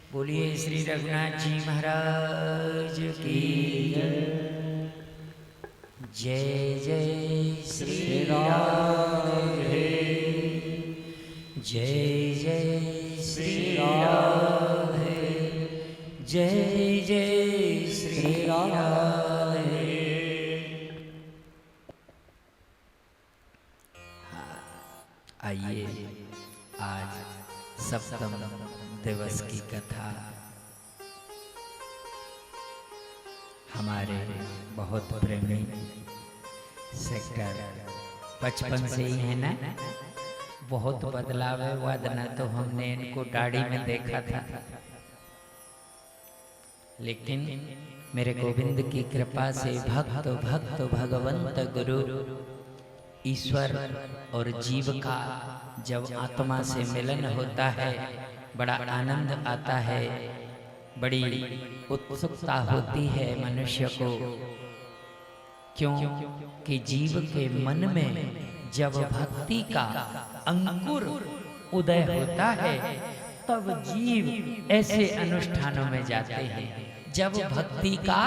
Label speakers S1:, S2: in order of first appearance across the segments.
S1: बोलिए श्री रघुनाथ जी महाराज की जय। जय श्री राधे, जय जय श्री राधे, जय जय श्री राधे। आइए आज सप्तम दिवस की कथा हमारे बहुत प्रेमी सेक्टर 55 से ही है ना। बहुत बदलाव है, वदना तो हमने इनको दाढ़ी में देखा था, लेकिन मेरे गोविंद की कृपा से भक्त भक्त भगवंत गुरु ईश्वर और जीव का जब आत्मा से मिलन होता है बड़ा आनंद आता है, बड़ी उत्सुकता होती है मनुष्य को। क्यों कि जीव के मन में जब भक्ति का अंकुर उदय होता है तब जीव ऐसे अनुष्ठानों में जाते हैं जब भक्ति का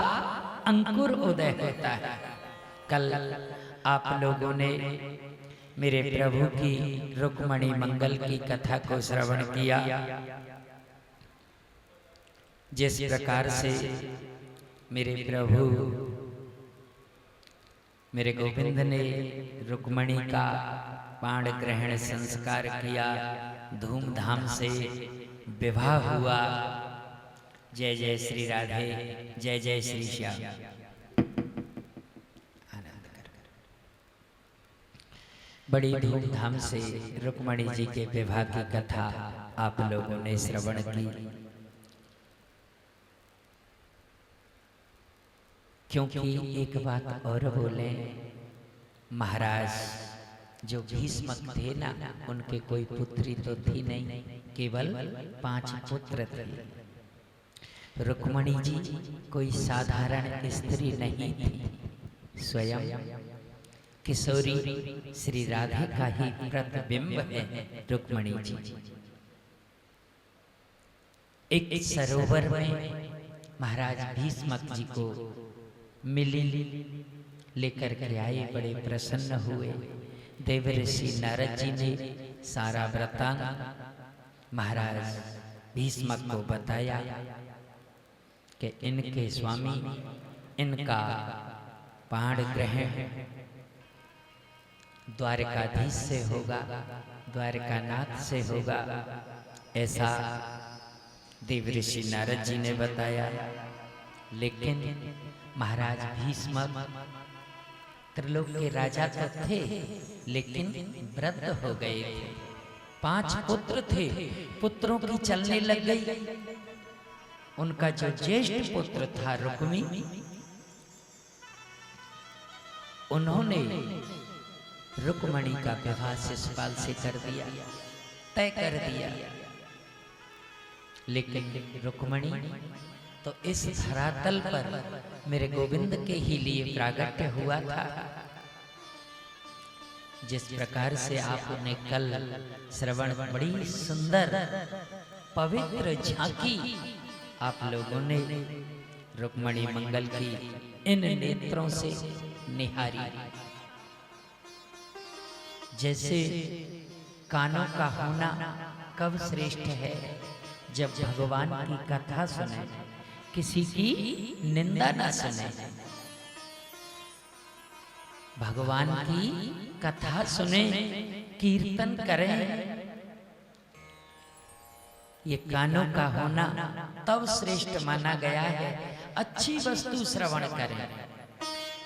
S1: अंकुर उदय होता है। कल आप लोगों ने मेरे प्रभु की रुक्मणी मंगल की कथा को श्रवण किया। जिस प्रकार से मेरे प्रभु मेरे गोविंद ने रुक्मणी का बाण ग्रहण संस्कार किया, धूमधाम से विवाह हुआ। जय जय श्री राधे, जय जय श्री श्याम। बड़ी धूमधाम से रुक्मणी जी के विवाह की कथा आप लोगों ने श्रवण की। क्योंकि एक बात और बोले, महाराज जो भीष्मक थे ना, उनके कोई पुत्री तो थी नहीं, केवल 5 पुत्र थे। रुक्मणी जी कोई साधारण स्त्री नहीं थी, स्वयं किशोरी श्री राधे का ही प्रतिबिंब है रुक्मणी जी। एक सरोवर में महाराज भीष्मक जी को मिली लेकर के आए, बड़े प्रसन्न हुए। देवर्षि नारद जी ने सारा वृत्तांत महाराज भीष्मक को बताया कि इनके स्वामी इनका बाण ग्रहण द्वारकाधीश से होगा, द्वारकानाथ से होगा, ऐसा देवर्षि नारद जी ने बताया। लेकिन महाराज भीष्मक त्रिलोक के राजा तो थे, लेकिन वृद्ध हो गए थे। 5 पुत्र थे, पुत्रों की चलने लग गई। उनका जो ज्येष्ठ पुत्र था रुक्मी, उन्होंने रुक्मणी का विवाह शिशुपाल से कर दिया, तय कर दिया। लेकिन रुक्मणी तो इस धरातल पर मेरे गोविंद के ही लिए प्रागट्य हुआ था। जिस प्रकार से आपने कल श्रवण, बड़ी सुंदर पवित्र झांकी आप लोगों ने रुक्मणी मंगल की इन नेत्रों से निहारी। जैसे कानों का होना कब श्रेष्ठ है, जब भगवान की कथा सुने, किसी की निंदा न सुने। भगवान की कथा सुने, कीर्तन करें, ये कानों का होना तब श्रेष्ठ माना गया है। अच्छी वस्तु श्रवण करें।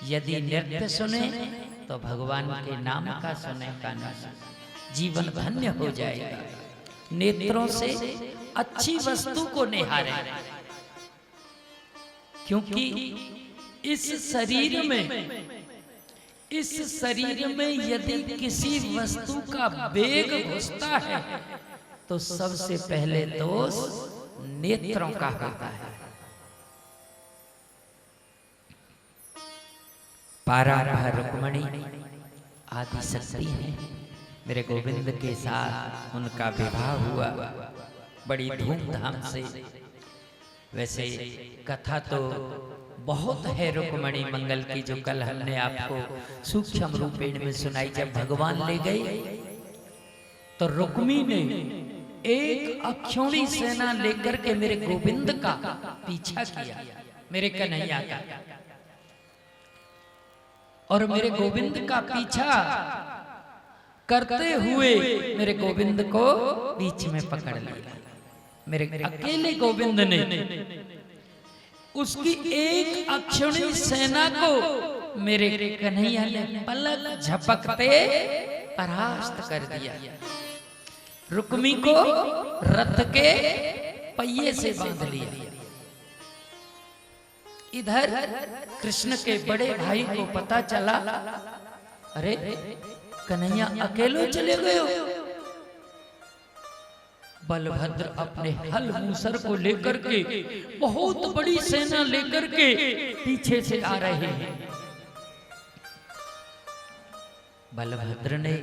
S1: यदि नृत्य सुने तो भगवान के नाम का सुने, कानों से जीवन धन्य हो जाएगा। नेत्रों से अच्छी वस्तु को निहारें, क्योंकि इस शरीर में यदि किसी वस्तु का वेग घुसता है तो सबसे पहले दोष नेत्रों का होता है। पाराभा रुक्मणी आदि शक्ति है। मेरे गोविंद के साथ उनका विवाह हुआ, बड़ी धूमधाम से वैसे कथा तो बहुत है रुक्मणी मंगल की, जो कल हमने आपको सूक्ष्म रूपेण में सुनाई। जब भगवान ले गए तो रुक्मी ने एक अक्षौणी सेना लेकर के मेरे गोविंद का पीछा किया, मेरे कन्हैया का, और मेरे गोविंद का पीछा करते हुए मेरे गोविंद को बीच में पकड़ लिया। मेरे अकेले गोविंद ने उसकी एक अक्षौणी सेना को मेरे कन्हैया ने पलक झपकते परास्त कर दिया। रुक्मी को रथ के पहिए से बांध लिया। इधर कृष्ण के बड़े भाई को पता चला, अरे कन्हैया अकेले चले गए हो। बलभद्र अपने हल मूसर को लेकर के, बहुत बड़ी सेना लेकर के पीछे से आ रहे हैं। बलभद्र ने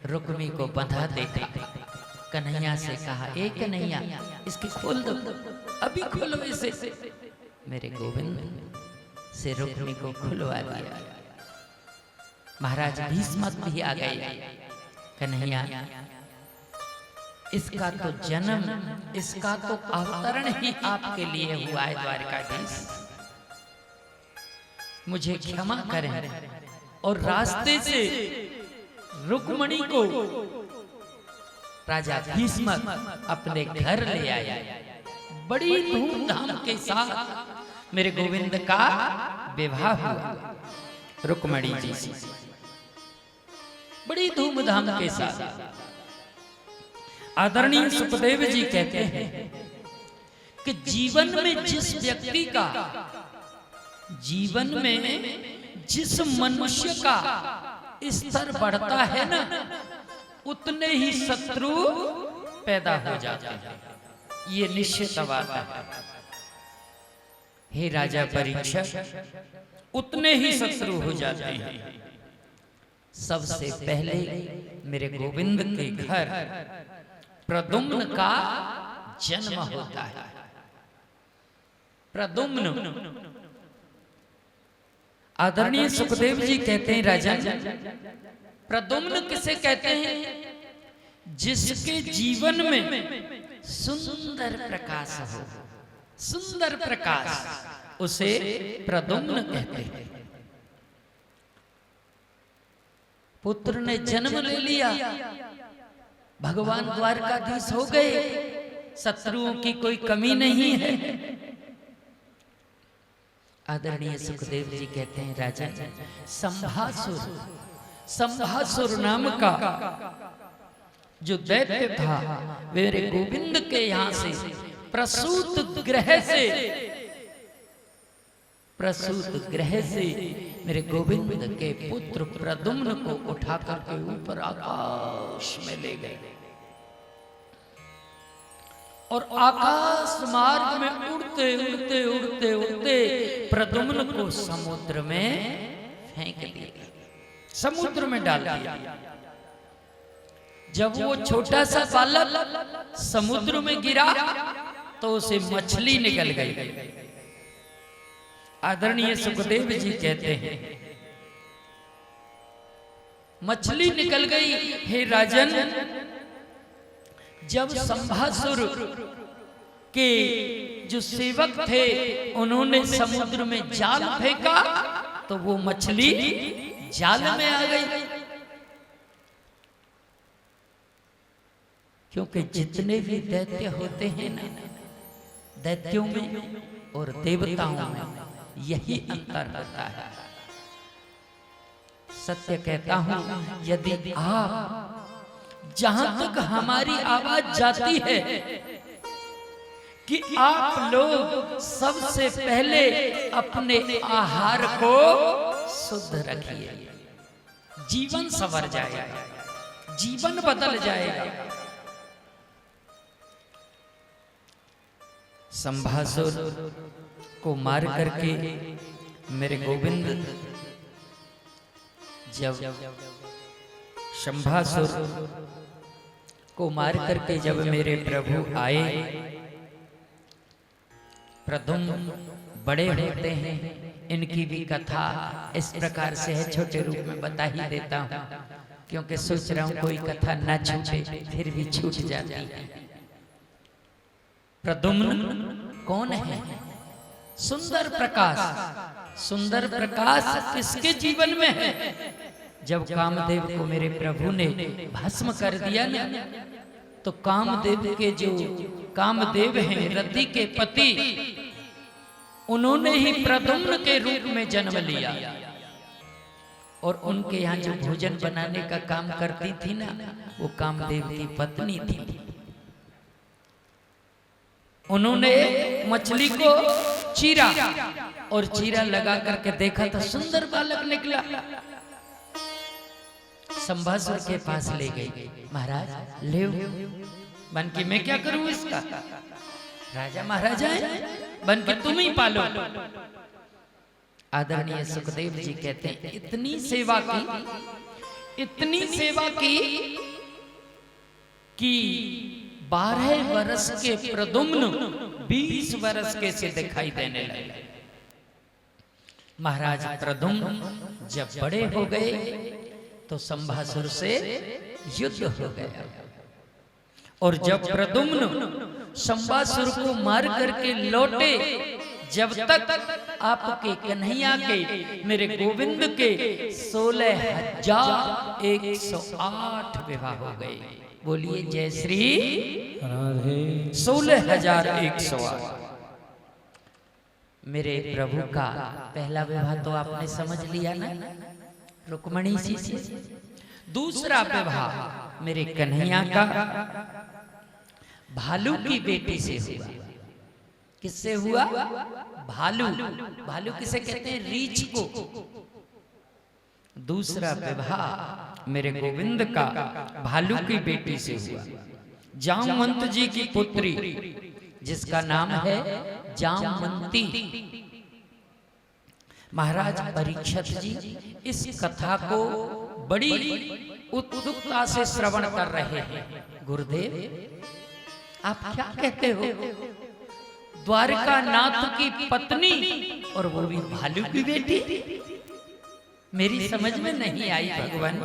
S1: रुक्मी को बंधा देखा, कन्हैया से कहा, ए कन्हैया इसकी खोल दो, अभी खोलो इसे। मेरे गोविंद से रुक्मी को खुलवा दिया। महाराज भीष्म भी आ गए। कन्हैया इसका तो जन्म, इसका तो अवतरण ही आपके लिए हुआ है द्वारकाधीश, मुझे क्षमा करें। और रास्ते से रुक्मणी को राजा भीष्म अपने घर ले आया। बड़ी धूमधाम के साथ मेरे गोविंद का विवाह हुआ रुक्मणी जी से, बड़ी धूमधाम के साथ। आदरणीय सुखदेव जी कहते हैं कि जीवन में जिस व्यक्ति का, जीवन में जिस मनुष्य का स्तर बढ़ता है ना, उतने ही शत्रु पैदा हो जाते हैं। ये निश्चित बात है। हे राजा परीक्षित, उतने ही शत्रु हो जाते हैं। सबसे पहले मेरे गोविंद के घर प्रद्युम्न का जन्म होता है। प्रद्युम्न, आदरणीय सुखदेव जी कहते हैं, राजा प्रद्युम्न किसे कहते हैं? जिसके जीवन में सुंदर प्रकाश हो, सुंदर प्रकाश, उसे प्रद्युम्न कहते हैं। पुत्र ने जन्म ले लिया, भगवान द्वारकाधीश हो गए, शत्रुओं की कोई कमी नहीं है। आदरणीय सुखदेव जी कहते हैं, राजा संभासुर, संभासुर नाम का जो दैत्य था, मेरे गोविंद के यहाँ से प्रसूत ग्रह से, प्रसूत ग्रह से मेरे गोविंद के पुत्र प्रद्युम्न को उठा करके ऊपर आकाश में ले गए, और आकाश मार्ग में उड़ते उड़ते उड़ते उड़ते प्रद्युम्न को समुद्र में फेंक दिया, समुद्र में डाल दिया। जब वो छोटा सा बालक समुद्र में गिरा तो उसे मछली निकल गई। आदरणीय सुखदेव जी कहते हैं, मछली निकल गई। हे राजन, जब संभासुर के जो सेवक थे उन्होंने समुद्र में जाल फेंका तो वो मछली जाल में आ गई। क्योंकि जितने भी दैत्य होते हैं ना, दैत्यों में और देवताओं में यही अंतर होता है। सत्य कहता हूं, यदि आप, जहां तक हमारी आवाज जाती है कि आप लोग सबसे पहले अपने आहार को शुद्ध रखिए, जीवन संवर जाएगा, जीवन बदल जाएगा। संभासुर को मार करके मेरे गोविंद, जब संभासुर को मार करके जब मेरे प्रभु आए, प्रद्युम्न बड़े होते हैं, इनकी भी कथा इस प्रकार से है, छोटे रूप में बता ही देता हूँ, क्योंकि सोच रहा हूँ कोई कथा न छूटे, फिर भी छूट जाती है। प्रद्युम्न कौन है? सुंदर प्रकाश। सुंदर प्रकाश किसके जीवन में है? जब कामदेव को मेरे प्रभु ने भस्म कर दिया ना, तो कामदेव के जो कामदेव हैं रति के पति, उन्होंने ही प्रद्युम्न के रूप में जन्म लिया। और उनके यहाँ जो भोजन बनाने का काम करती थी ना, वो कामदेव की पत्नी थी। उन्होंने मछली को चीरा और चीरा लगा करके देखा तो सुंदर बालक निकला। संभासुर के पास ले गई, महाराज ले बन के मैं क्या करूं इसका? राजा महाराजा है, बन के तुम ही पालो। आदरणीय सुखदेव जी कहते हैं इतनी सेवा की कि 12 वर्ष के प्रद्युम्न 20 वर्ष के से दिखाई देने लगे। महाराज प्रद्युम्न जब बड़े हो गए तो संभासुर से युद्ध हो गया। और जब प्रद्युम्न संभासुर को मार करके लौटे, जब तक आपके कन्हैया के मेरे गोविंद के 16,108 विवाह हो गए। बोलिए जय श्री राधे। 16,108। मेरे प्रभु का पहला विवाह तो आपने समझ लिया ना, रुक्मणी जी से। दूसरा विवाह मेरे कन्हैया का भालू की बेटी से हुआ। किससे हुआ? भालू। भालू किसे कहते हैं? रीछ को। दूसरा विवाह मेरे गोविंद का भालू की बेटी से हुआ, जामवंत जी की पुत्री, जिसका नाम है जामवंती। महाराज परीक्षित जी इस कथा को बड़ी उत्सुकता से श्रवण कर रहे हैं। गुरुदेव आप क्या कहते हो? द्वारका नाथ की पत्नी और वो भी भालू की बेटी? मेरी समझ में नहीं आई भगवान,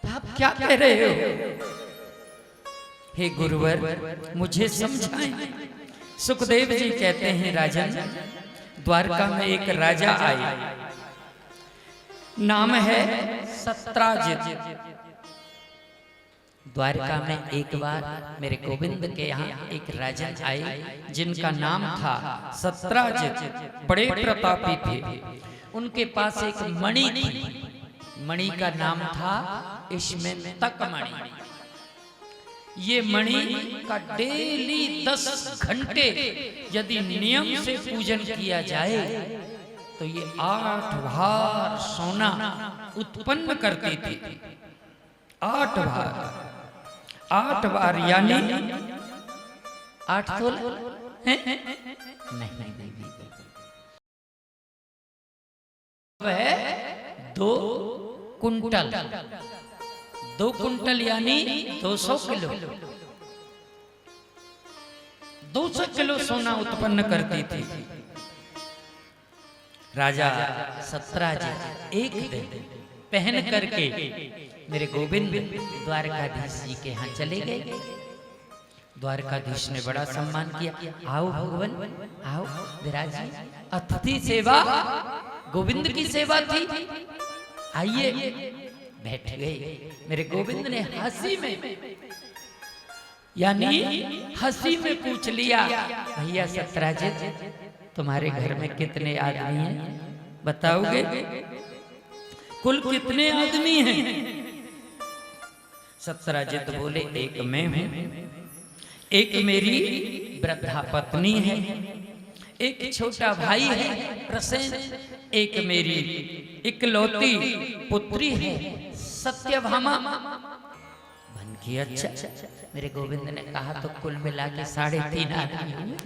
S1: आप क्या कह रहे हो? हे गुरुवर मुझे समझाएं। सुखदेव जी कहते हैं राजन, द्वारका में एक राजा आए, नाम है सत्राजित। द्वारका में एक बार मेरे गोविंद के यहाँ एक राजन आए जिनका नाम था सत्राजित। बड़े प्रतापी थे। उनके पास एक मणि थी, मणि का नाम था इसमें तक मणि। ये मणि का डेली 10 घंटे यदि नियम से पूजन किया जाए तो ये 8 भार सोना उत्पन्न करती थी। 8 भार, 8 बार यानी 8 तोला नहीं देवी, है 2 कुंटल। 2 कुंटल यानी 200 किलो। 200 किलो सोना उत्पन्न करती थी। राजा सत्राजित एक दिन पहन करके मेरे गोविंद द्वारकाधीश जी के यहाँ चले गए। द्वारकाधीश ने बड़ा सम्मान किया। आओ भगवान आओ विराजी। अतिथि सेवा गोविंद की सेवा थी, आइए। बैठ गए। मेरे गोविंद ने हंसी में यानी हंसी में पूछ लिया, भैया सत्राजित तुम्हारे घर में कितने आदमी हैं? बताओगे? कुल कितने आदमी हैं? सत्राजित बोले एक मैं हूं, एक मेरी वृद्धा पत्नी है, एक छोटा भाई है प्रसेन, एक मेरी इकलौती पुत्री है सत्यभामा। बन की अच्छा। मेरे गोविंद ने कहा तो कुल मिला के 3.5 आदमी हुए।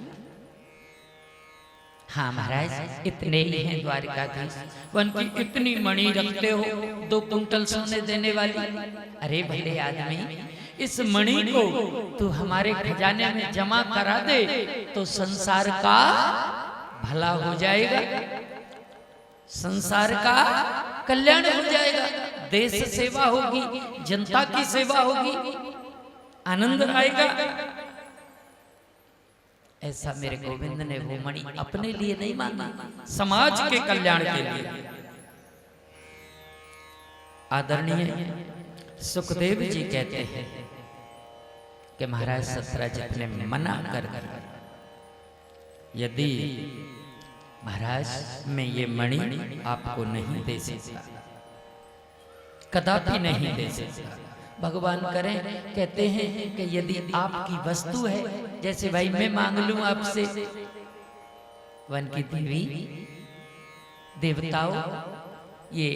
S1: हाँ महाराज इतने ही हैं द्वारकाधीश। वन की इतनी मणि रखते हो, 2 कुंटल सोने देने वाली? अरे भले आदमी, इस मणि को तू हमारे खजाने में जमा करा दे तो संसार का भला हो जाएगा, संसार का कल्याण हो जाएगा, देश सेवा होगी, जनता की सेवा होगी, आनंद आएगा। ऐसा मेरे गोविंद ने वो मणि अपने लिए नहीं मांगा, समाज के कल्याण के लिए। आदरणीय सुखदेव जी कहते हैं कि महाराज सत्यराजित ने मना कर दिया, यदि महाराज मैं ये मणि आपको नहीं दे सकता, कदापि नहीं दे सकता। भगवान करें, कहते हैं कि यदि आपकी वस्तु है, जैसे भाई मैं मांग लूं आपसे वन की देवी देवताओं ये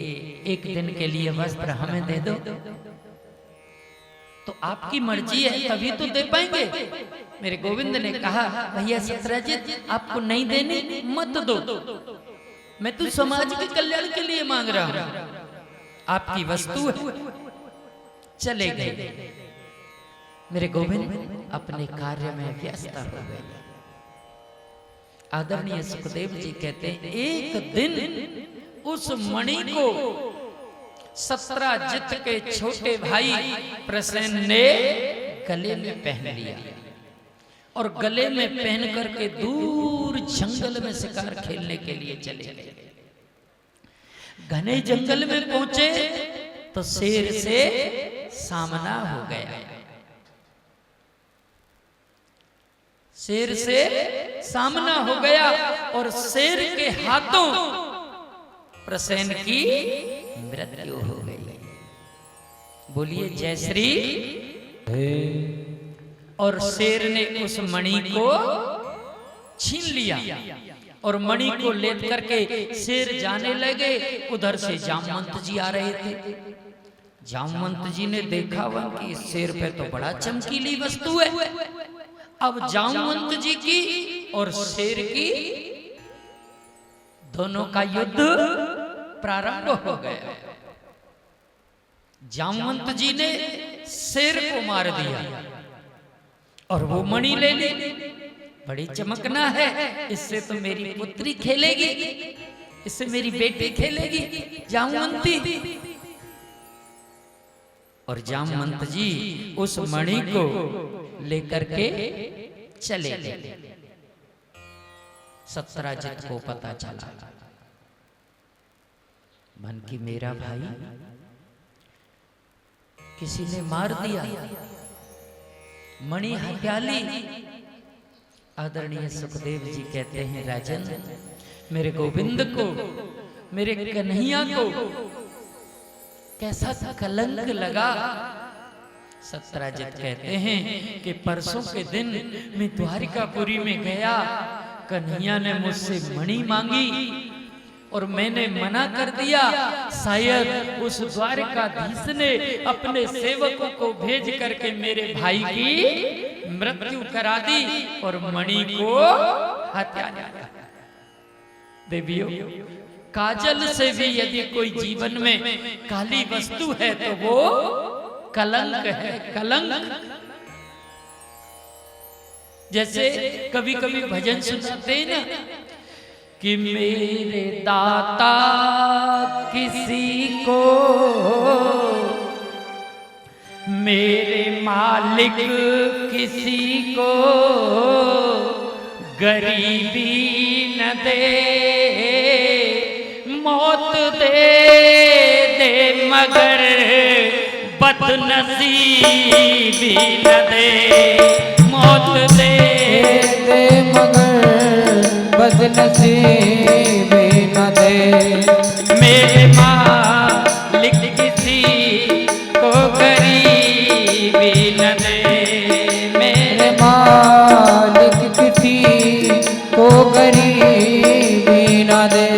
S1: एक दिन के लिए वस्त्र हमें दे दो, तो आपकी मर्जी है तभी तो दे पाएंगे। मेरे गोविंद ने कहा भैया सत्यराजित आपको नहीं देनी मत दो, मैं तो समाज के कल्याण के लिए मांग रहा हूं, आपकी वस्तु है। चले गए। मेरे गोविंद अपने कार्य में व्यस्त हो गए। आदरणीय सुखदेव जी कहते हैं एक दिन उस मणि को सत्यराजित के छोटे भाई प्रसेन ने गले में पहन लिया और गले में पहन करके दूर जंगल में शिकार खेलने के लिए चले गए। घने जंगल में पहुंचे तो शेर से सामना हो गया। शेर से सामना हो गया और शेर के हाथों प्रसेन की मृत्यु हो गई। बोलिए जय श्री। और शेर ने उस मणि को छीन लिया और मणि को ले करके शेर जाने लगे। उधर से जामवंत जी आ रहे थे। जामवंत जी ने देखा वह कि इस शेर पे तो बड़ा चमकीली वस्तु है। अब जामवंत जी की और शेर की दोनों का युद्ध प्रारंभ हो गया। जामवंत जी ने शेर को मार दिया और वो मणि ले ली। बड़ी चमकना है, इससे तो मेरी पुत्री खेलेगी, इससे मेरी बेटी खेलेगी जामवंती। और जामवंत जी उस मणि को लेकर के चले गए। सत्यराजित को पता चला मन की मेरा भाई किसी ने मार दिया, मणि हत्या ली। आदरणीय सुखदेव जी कहते हैं राजन मेरे गोविंद को, मेरे कन्हैया को कैसा कलंक लगा। सत्यराजित कहते हैं कि परसों के दिन मैं द्वारिकापुरी में गया, कन्हैया ने मुझसे मणि मांगी और मैंने मना कर दिया। शायद उस द्वारिकाधीश ने अपने सेवकों को भेज करके मेरे भाई की मृत्यु करा दी और मणि को हत्या कर। देवियों, काजल से भी यदि कोई जीवन में काली वस्तु है तो वो कलंक है, कलंक। जैसे कभी कभी भजन सुनाते हैं ना कि मेरे दाता किसी को, मेरे मालिक किसी को गरीबी न दे, मौत दे दे मगर बदनसीबी न दे, मौत दे दे मगर बदनसीबी न दे। मेरे मालिक किसी को गरीबी न दे, मेरे मालिक किसी को गरीबी न दे,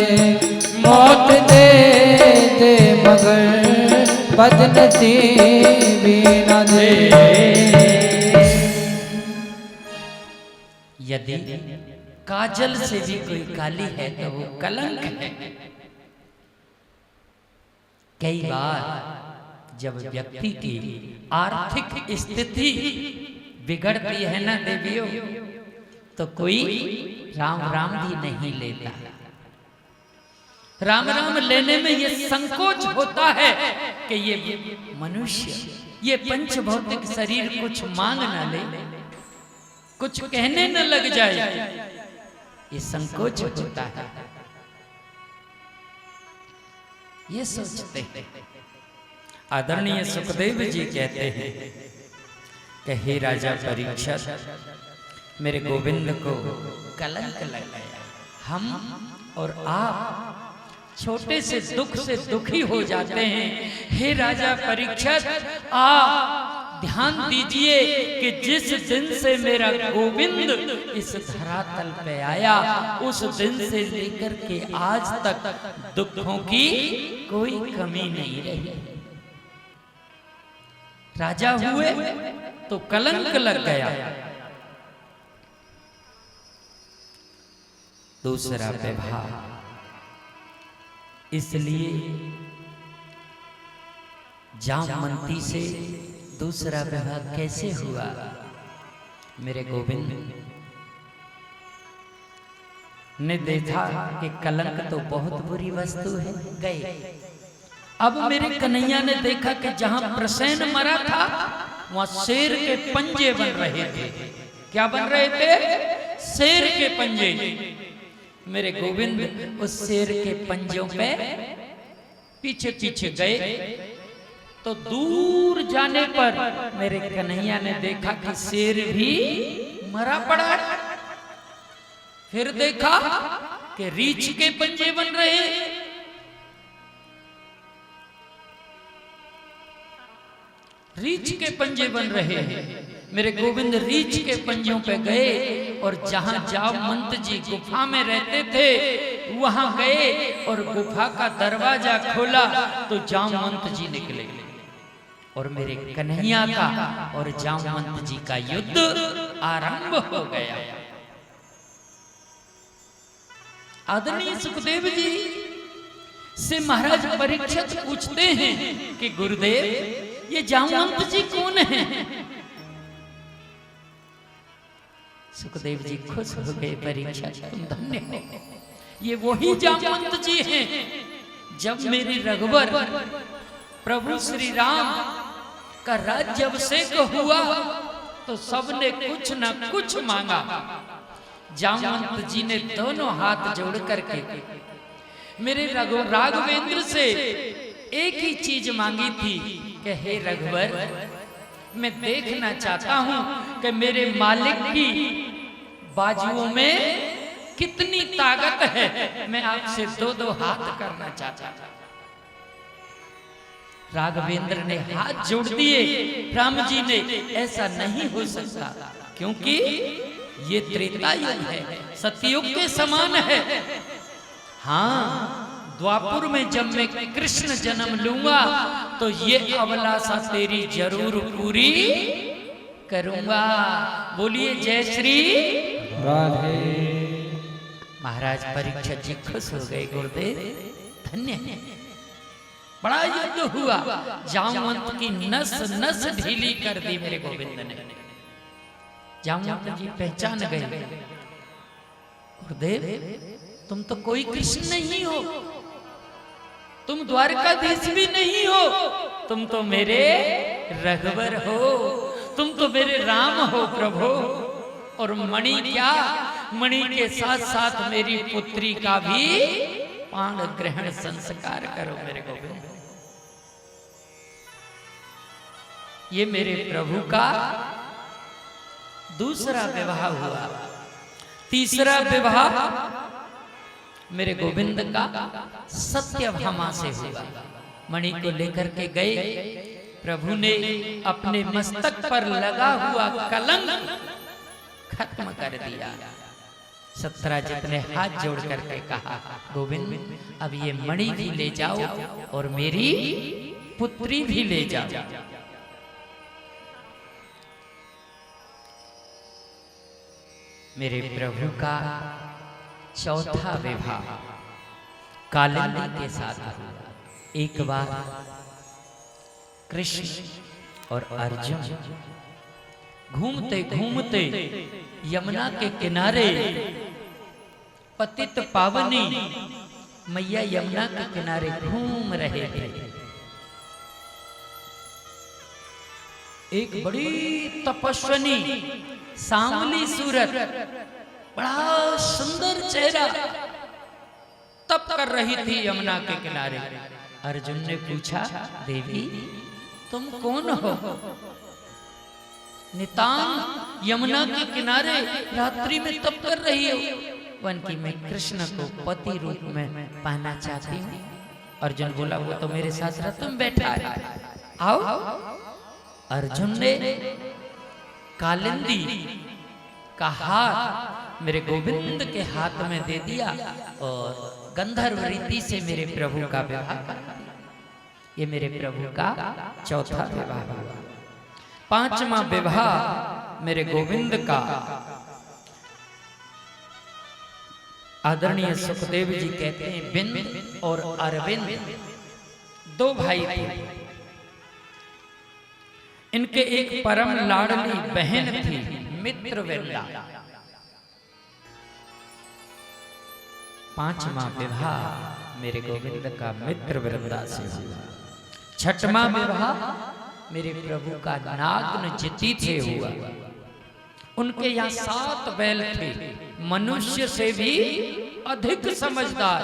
S1: मौत दे दे मगर बदनसीबी न दे। यदि काजल से भी कोई काली है तो वो कलंक है। कई बार जब व्यक्ति की आर्थिक स्थिति बिगड़ती है ना देवियों, तो कोई राम राम भी नहीं लेता। राम राम लेने में ये संकोच होता है कि ये मनुष्य, ये पंच भौतिक शरीर कुछ मांग ना ले, कुछ कहने न लग जाए, ये संकोच होता है, ये सोचते हैं। आदरणीय सुखदेव जी कहते हैं कि हे राजा परीक्षित, मेरे गोविंद को कलंक लग गया। हम और आप छोटे से दुख से दुखी हो जाते हैं। हे राजा परीक्षित, आप ध्यान दीजिए कि जिस दिन से मेरा गोविंद इस धरातल पे आया, उस दिन से लेकर के आज तक दुखों की कोई कमी नहीं रही। राजा हुए तो कलंक लग गया। दूसरा विवाह, इसलिए जामवंती से दूसरा विवाह कैसे हुआ? मेरे गोविंद ने देखा कि कलंक तो बहुत बुरी वस्तु है, गए। अब मेरे कन्हैया ने देखा कि जहां प्रसेन मरा था वहां शेर के पंजे बन रहे थे। क्या बन रहे थे? शेर के पंजे। मेरे गोविंद उस शेर के पंजों पे पीछे पीछे गए, तो दूर जाने पर मेरे कन्हैया ने देखा कि शेर भी मरा पड़ा है। फिर देखा कि रीछ के पंजे बन रहे, रीछ के पंजे बन रहे हैं। मेरे गोविंद रीछ के पंजों पे गए और जहां जामवंत जी गुफा में रहते थे वहां गए और गुफा का दरवाजा खोला तो जामवंत जी निकले और मेरे कन्हैया का और जामवंत जी का युद्ध आरंभ हो गया। आदरणीय सुखदेव जी से महाराज परीक्षित पूछते हैं कि गुरुदेव, ये जामवंत जी कौन है? सुखदेव जी खुश हो गए, परीक्षित तुम धन्य हो, ये वही जामवंत जी हैं। जब मेरी रघुवर प्रभु श्री राम का राज्याभिषेक हुआ तो सबने कुछ न कुछ मांगा। जामवंत जी ने दोनों हाथ जोड़ करके मेरे राघवेंद्र से एक ही चीज मांगी थी कि हे रघुवर, मैं देखना चाहता हूं कि मेरे मालिक की बाजुओं में कितनी ताकत है, मैं आपसे दो दो हाथ करना चाहता था। राघवेंद्र ने हाथ जोड़ दिए। राम जी ने ऐसा नहीं हो सकता, क्योंकि ये त्रेता युग है, सतयुग के समान है। हाँ, द्वापुर में जब मैं कृष्ण जन्म लूंगा तो ये अभिलाषा तेरी जरूर पूरी करूंगा। बोलिए जय श्री राधे। महाराज परीक्षित जी खुश हो गए, गुरुदेव धन्य है। बड़ा युद्ध हुआ, जामवंत की नस नस ढीली कर दी मेरे गोविंद ने। जामवंत जी पहचान गए, गुरुदेव तुम तो कोई कृष्ण नहीं हो, तुम द्वारकाधीश भी नहीं हो, तुम तो मेरे रघुवर हो, तुम तो मेरे राम हो प्रभु। और मणि क्या, मणि के साथ साथ मेरी पुत्री का भी पाण ग्रहण संस्कार करो मेरे गोविंद। ये मेरे प्रभु का दूसरा विवाह हुआ। तीसरा विवाह मेरे गोविंद का सत्यभामा से हुआ। मणि को लेकर के गए, प्रभु ने अपने मस्तक पर लगा हुआ कलंक खत्म कर दिया। 17 ने हाथ जोड़ करके कहा, गोविंद अब ये मणि भी ले जाओ और मेरी पुत्री भी ले जाओ। मेरे प्रभु का चौथा विवाह कालिंदी के साथ हुआ। एक बार कृष्ण और अर्जुन घूमते घूमते यमुना के किनारे पतित पावनी मैया यमुना के किनारे घूम रहे थे। एक बड़ी तपस्विनी सांवली सूरत, बड़ा सुंदर चेहरा तप कर रही थी यमुना के किनारे। अर्जुन ने पूछा, देवी तुम कौन हो? नितांग यमुना के किनारे रात्रि में तप कर रही हो। वन की मैं कृष्ण को पति रूप में पाना चाहती हूँ। अर्जुन बोला, वो तो मेरे साथ रथ में बैठा है, आओ। अर्जुन ने कालिंदी का हाथ मेरे गोविंद के हाथ में दे दिया और गंधर्व रीति से मेरे प्रभु का विवाह कर दिया। ये मेरे प्रभु का चौथा विवाह हुआ। पांचवा विवाह मेरे गोविंद का आदरणीय सुखदेव जी कहते हैं, बिंद और अरविंद दो भाई थे। इनके एक परम लाडली बहन थी मित्रवृंदा। पांचवा विवाह मेरे गोविंद का मित्रवृंदा से हुआ। छठवां विवाह मेरे प्रभु का नागनजिति से हुआ। उनके यहाँ 7 बैल थे, मनुष्य से भी अधिक समझदार,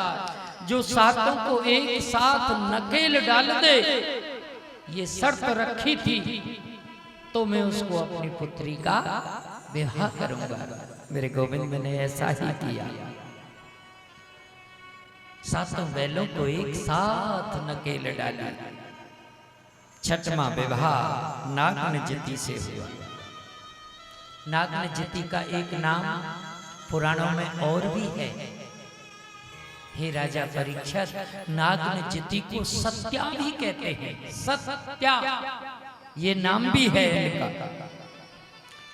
S1: जो सातों को एक साथ नकेल डाल दे, ये शर्त रखी थी तो मैं उसको अपनी पुत्री का विवाह करूंगा। मेरे गोविंद ने ऐसा ही किया। 7 बैलों को एक साथ नकेल डाला। छठवां विवाह नागनजिति से हुआ। नागनजिति का एक नाम पुराणों में और भी है। हे राजा परीक्षित, नागनजिति को सत्या भी कहते हैं। सत्या ये नाम भी है इनका।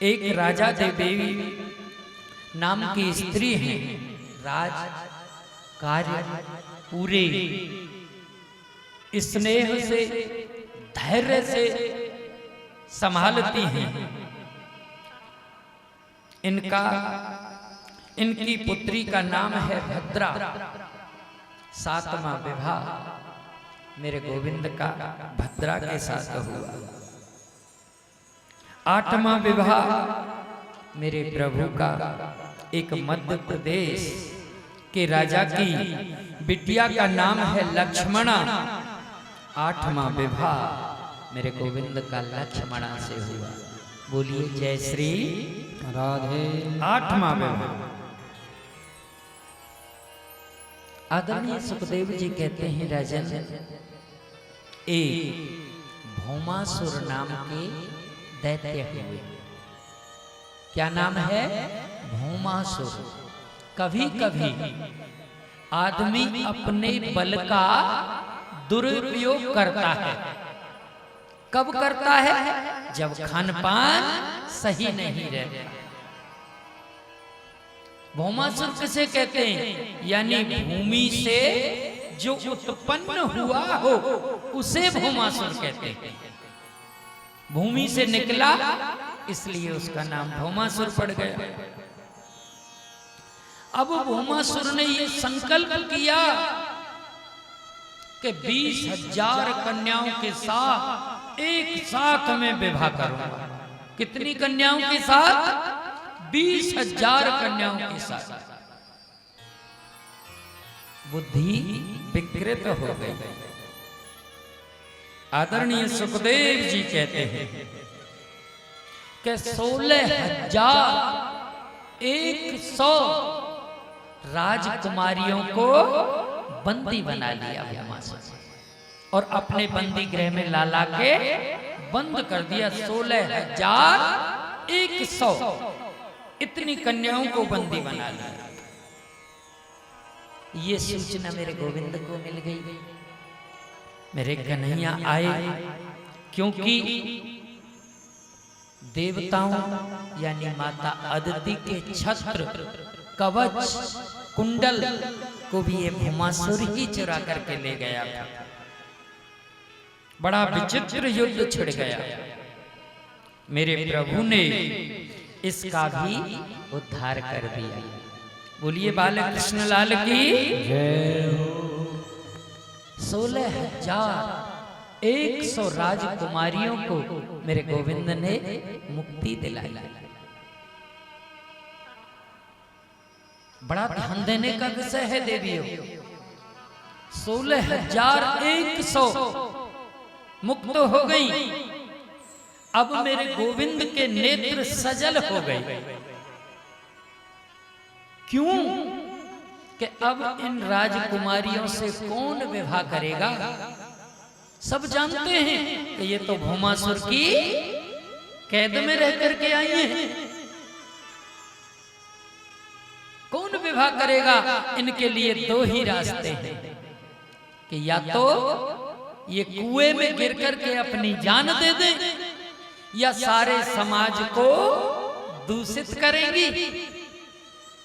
S1: एक राजा देवी नाम की स्त्री है। राज कार्य पूरे स्नेह से, धैर्य से संभालती हैं। इनकी पुत्री का नाम है भद्रा। 7वां विवाह मेरे गोविंद का भद्रा के साथ हुआ। 8वां विवाह मेरे प्रभु का एक मध्य प्रदेश के राजा की बिटिया का नाम है लक्ष्मणा। 8वां विवाह मेरे गोविंद का लक्ष्मणा से हुआ। बोलिए जय श्री राधे। 8वां विवाह आदरणीय सुखदेव जी कहते हैं, राजन एक भौमासुर नाम के दैत्य हुए। क्या नाम है? भौमासुर। कभी कभी आदमी अपने बल का दुरुपयोग करता है। कब करता है? जब खान पान सही नहीं रहता। भौमासुर किसे कहते हैं? यानी भूमि से जो उत्पन्न हुआ हो उसे भौमासुर कहते हैं। भूमि से निकला इसलिए उसका नाम भौमासुर पड़ गया। अब भौमासुर ने ये संकल्प किया कि 20,000 कन्याओं के साथ एक साथ में विवाह करूंगा। कितनी कन्याओं के साथ? 20,000 कन्याओं के साथ। बुद्धि विकृत हो गई। आदरणीय सुखदेव जी कहते हैं कि 16,100 राजकुमारियों को बंदी बना लिया भौमासुर और अपने बंदी गृह में ला के बंद कर दिया। 16,100 इतनी कन्याओं को बंदी बना लिया। ये सूचना मेरे गोविंद को मिल गई। मेरे कन्हैया आए, क्योंकि देवताओं यानी माता अदिति के छत्र, कवच, कुंडल को भी ये भौमासुर ही चुरा करके ले गया था। बड़ा विचित्र युद्ध छिड़ गया। मेरे प्रभु ने इसका भी उद्धार कर दिया। बोलिए बाल कृष्ण लाल की जय हो। 16,100 राजकुमारियों को मेरे गोविंद ने मुक्ति दिलाई। बड़ा ध्यान देने का विषय है देवियों। 16,100 मुक्त हो गई। अब मेरे गोविंद के नेत्र सजल हो गए। क्यों? कि अब इन राजकुमारियों से कौन विवाह करेगा? सब जानते हैं कि ये तो भौमासुर की कैद में रह करके आई हैं। कौन विवाह करेगा? इनके लिए दो ही रास्ते हैं कि या तो ये कुएं में गिर करके अपनी जान दे दे, या सारे समाज को दूषित करेंगी,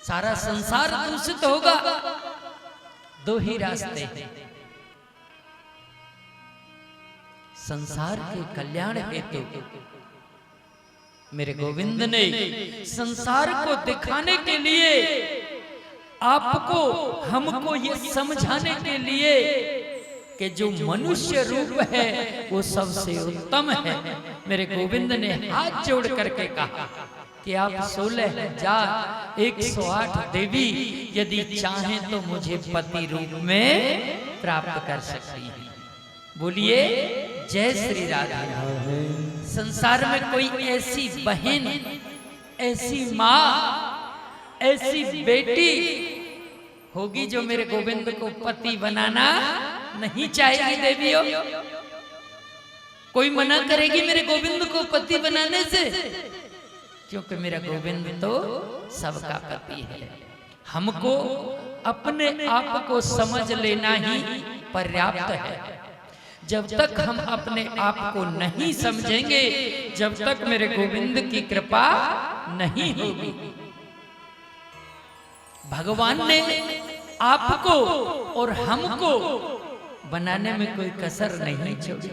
S1: सारा संसार दूषित होगा। दो ही रास्ते हैं। संसार के कल्याण हेतु मेरे गोविंद ने संसार को दिखाने के लिए, आपको हमको ये समझाने के लिए कि जो मनुष्य रूप है वो सबसे उत्तम है, मेरे गोविंद ने हाथ जोड़ करके कहा कि आप 16,108 देवी यदि चाहें तो मुझे पति रूप में प्राप्त कर सकती हैं। बोलिए जय श्री राधा। संसार में कोई ऐसी बहन, ऐसी माँ, ऐसी बेटी होगी जो मेरे गोविंद को पति बनाना नहीं चाहेगी देवियों? कोई मना करेगी मेरे गोविंद को पति बनाने से? क्योंकि मेरा गोविंद तो सबका पति है। हमको अपने आप को समझ लेना ही पर्याप्त है। जब तक हम अपने आप को नहीं समझेंगे, जब तक मेरे गोविंद की कृपा नहीं होगी। भगवान ने आपको और हमको बनाने में कोई कसर नहीं छोड़ी।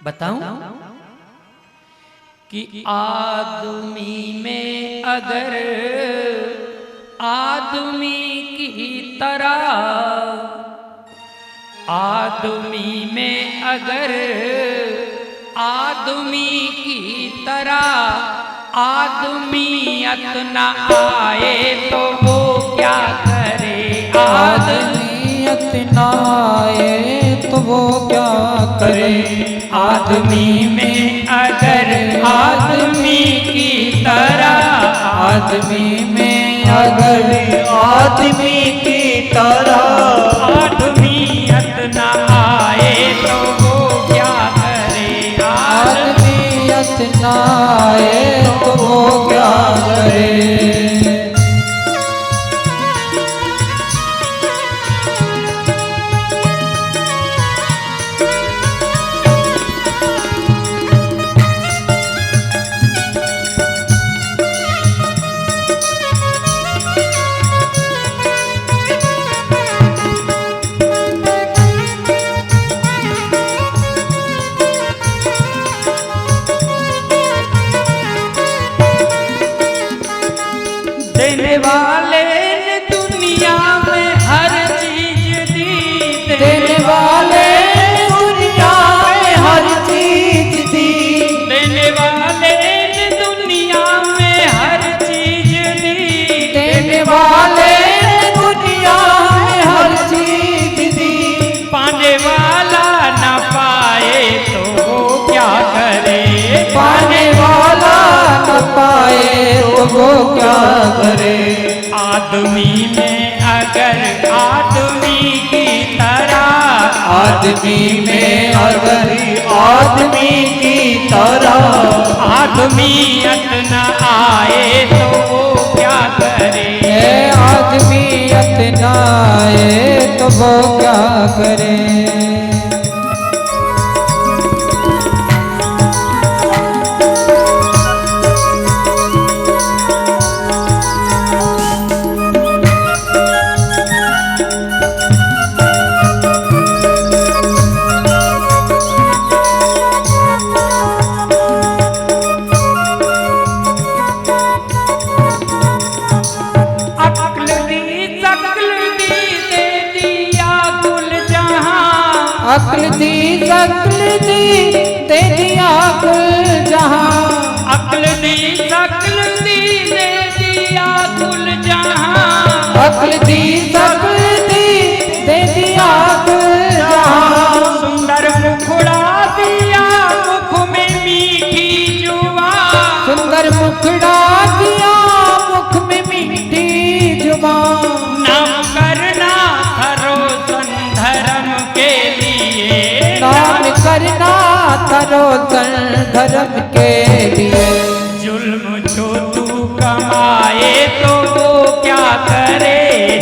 S1: बताऊं कि आदमी में अगर आदमी की तरह, आदमी में अगर आदमी की तरह आदमियत न आए तो वो क्या करे?
S2: आदमियत न आए तो वो क्या करे?
S1: आदमी में अगर आदमी की तरह,
S2: आदमी में अगर आदमी की तरह
S1: आदमियत न आए तो वो क्या करे?
S2: आदमियत न आए तो वो क्या करे?
S1: देने वाले ने दुनिया में हर चीज दी,
S2: देने वाले दुनिया में हर चीज दी,
S1: देने वाले ने दुनिया में हर चीज दी,
S2: देने वाले दुनिया में हर चीज दी।
S1: पाने वाला न पाए तो वो क्या करे?
S2: पाने वाला न पाए तो वो क्या करे?
S1: आदमी में अगर आदमी की तरह,
S2: आदमी में अगर आदमी की तरह
S1: आदमियत न आए तो वो क्या करे?
S2: आदमियत न आए तो वो क्या करे? अक्ल दी दे दिया कुल जहां।
S1: अक्ल दी दे दिया कुल जहां।
S2: अक्ल दी दे दिया कुल जहां।
S1: सुंदर मुखड़ा दिया मुख में मीठी जुबान।
S2: सुंदर मुखड़ा दिया मुख में मीठी जुबान।
S1: नाम करना था रोशन धर्म के लिए।
S2: नाम करना था रोशन धर्म के लिए।
S1: जुल्म जो तू कमाए तो वो क्या करे।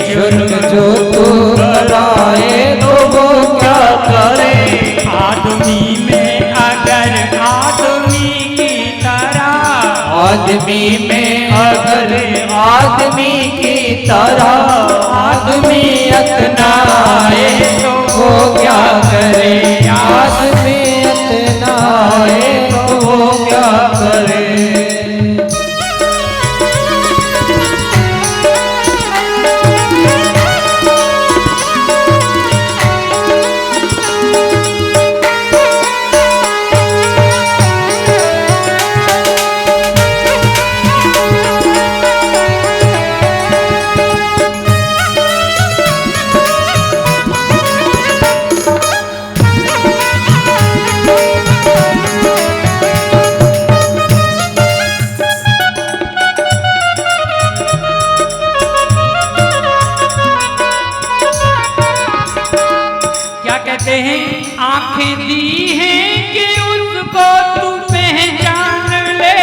S2: जुल्म जो तू कराए तो वो क्या करे।
S1: आदमी में अगर आदमी की तरह।
S2: आदमी में अगर आदमी की तरह आदमियत न आए तो वो क्या करे। आदमियत न आए तो वो क्या करे। आंखें दी हैं कि उसको तू पहचान ले।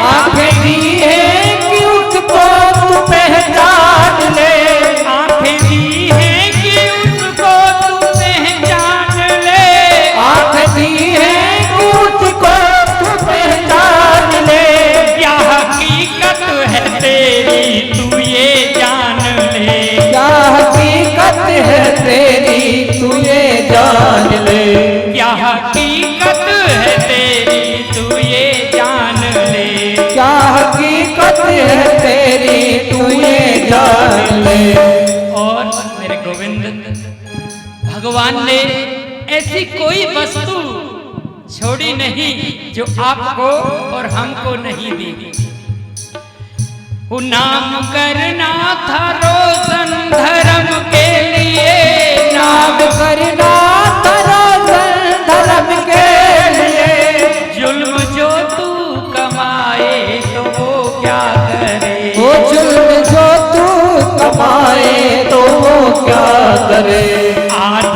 S2: आंखें दी हैं कि उसको तू पहचान ले।
S1: आंखें दी हैं कि उसको तू पहचान ले।
S2: आंखें दी हैं कि उसको तू पहचान ले।
S1: क्या हकीकत है तेरी तू ये जान ले।
S2: क्या हकीकत है तेरी तू ये जान ले।
S1: क्या हकीकत है तेरी तू ये जान ले।
S2: क्या हकीकत है तेरी तू ये जान ले।
S1: और मेरे गोविंद भगवान ने ऐसी कोई वस्तु छोड़ी नहीं जो आपको और हमको नहीं दी। वो नाम करना था रोशन धर्म के लिए।
S2: नाम करना था रोशन धर्म के लिए।
S1: जुल्म जो तू कमाए तो वो क्या करे।
S2: वो जुल्म जो तू कमाए तो वो क्या करे।
S1: आज